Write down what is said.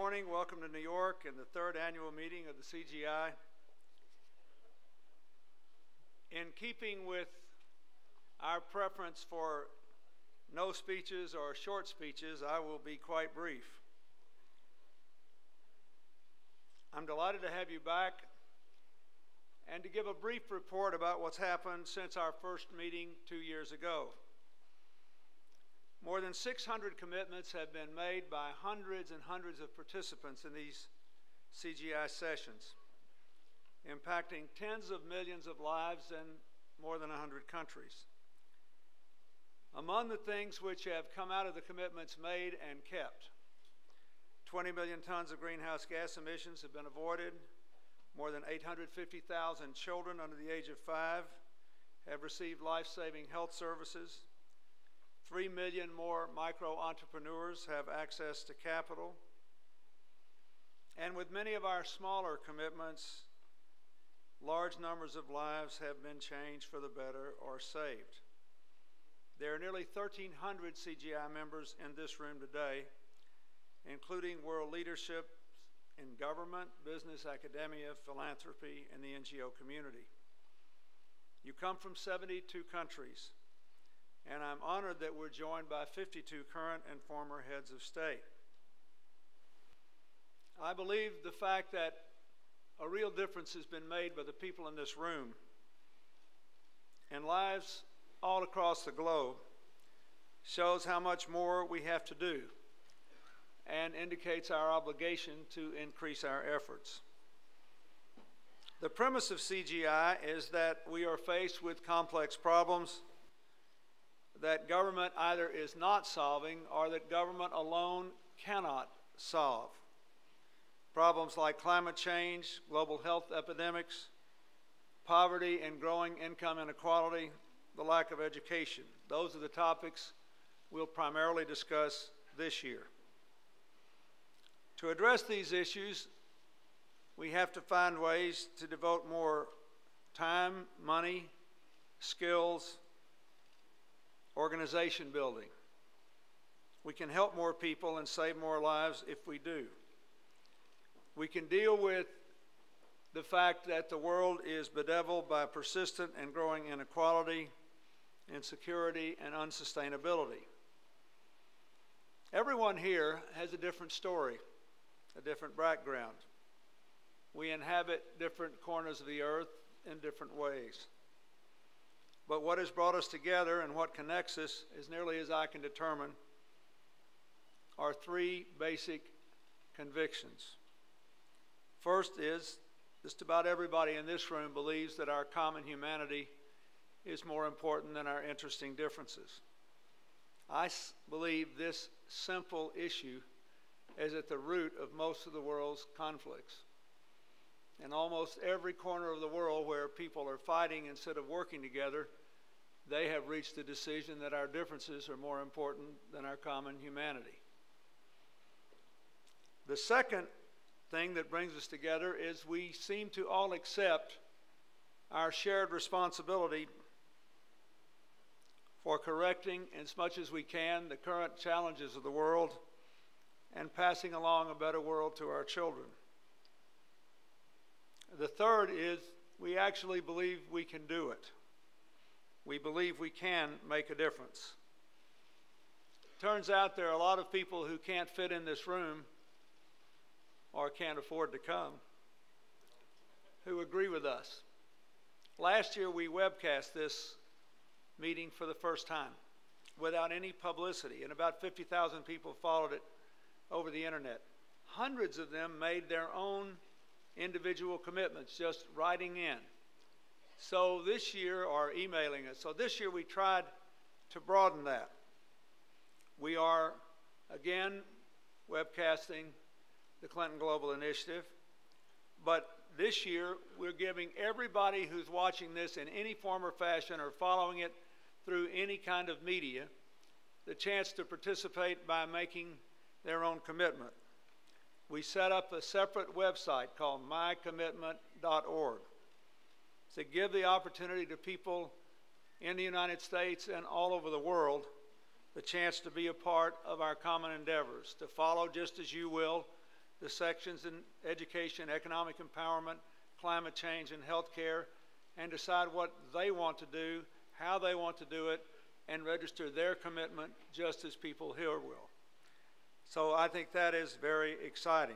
morning. Welcome to New York and the third annual meeting of the CGI. In keeping with our preference for no speeches or short speeches, I will be quite brief. I'm delighted to have you back and to give a brief report about what's happened since our first meeting 2 years ago. More than 600 commitments have been made by hundreds and hundreds of participants in these CGI sessions, impacting tens of millions of lives in more than 100 countries. Among the things which have come out of the commitments made and kept, 20 million tons of greenhouse gas emissions have been avoided. More than 850,000 children under the age of 5 have received life-saving health services. 3 million more micro-entrepreneurs have access to capital. And with many of our smaller commitments, large numbers of lives have been changed for the better or saved. There are nearly 1,300 CGI members in this room today, including world leadership in government, business, academia, philanthropy, and the NGO community. You come from 72 countries, and I'm honored that we're joined by 52 current and former heads of state. I believe the fact that a real difference has been made by the people in this room and lives all across the globe shows how much more we have to do and indicates our obligation to increase our efforts. The premise of CGI is that we are faced with complex problems that government either is not solving or that government alone cannot solve. Problems like climate change, global health epidemics, poverty and growing income inequality, the lack of education. Those are the topics we'll primarily discuss this year. To address these issues, we have to find ways to devote more time, money, skills, organization building. We can help more people and save more lives if we do. We can deal with the fact that the world is bedeviled by persistent and growing inequality, insecurity, and unsustainability. Everyone here has a different story, a different background. We inhabit different corners of the earth in different ways. But what has brought us together and what connects us, as nearly as I can determine, are three basic convictions. First is, just about everybody in this room believes that our common humanity is more important than our interesting differences. I believe this simple issue is at the root of most of the world's conflicts. In almost every corner of the world where people are fighting instead of working together, they have reached the decision that our differences are more important than our common humanity. The second thing that brings us together is we seem to all accept our shared responsibility for correcting as much as we can the current challenges of the world and passing along a better world to our children. The third is we actually believe we can do it. We believe we can make a difference. Turns out there are a lot of people who can't fit in this room or can't afford to come who agree with us. Last year we webcast this meeting for the first time without any publicity, and about 50,000 people followed it over the internet. Hundreds of them made their own individual commitments, just writing in. So this year, or emailing us, so this year we tried to broaden that. We are, again, webcasting the Clinton Global Initiative, but this year we're giving everybody who's watching this in any form or fashion or following it through any kind of media the chance to participate by making their own commitment. We set up a separate website called mycommitment.org to give the opportunity to people in the United States and all over the world the chance to be a part of our common endeavors, to follow just as you will the sections in education, economic empowerment, climate change, and healthcare, and decide what they want to do, how they want to do it, and register their commitment just as people here will. So I think that is very exciting.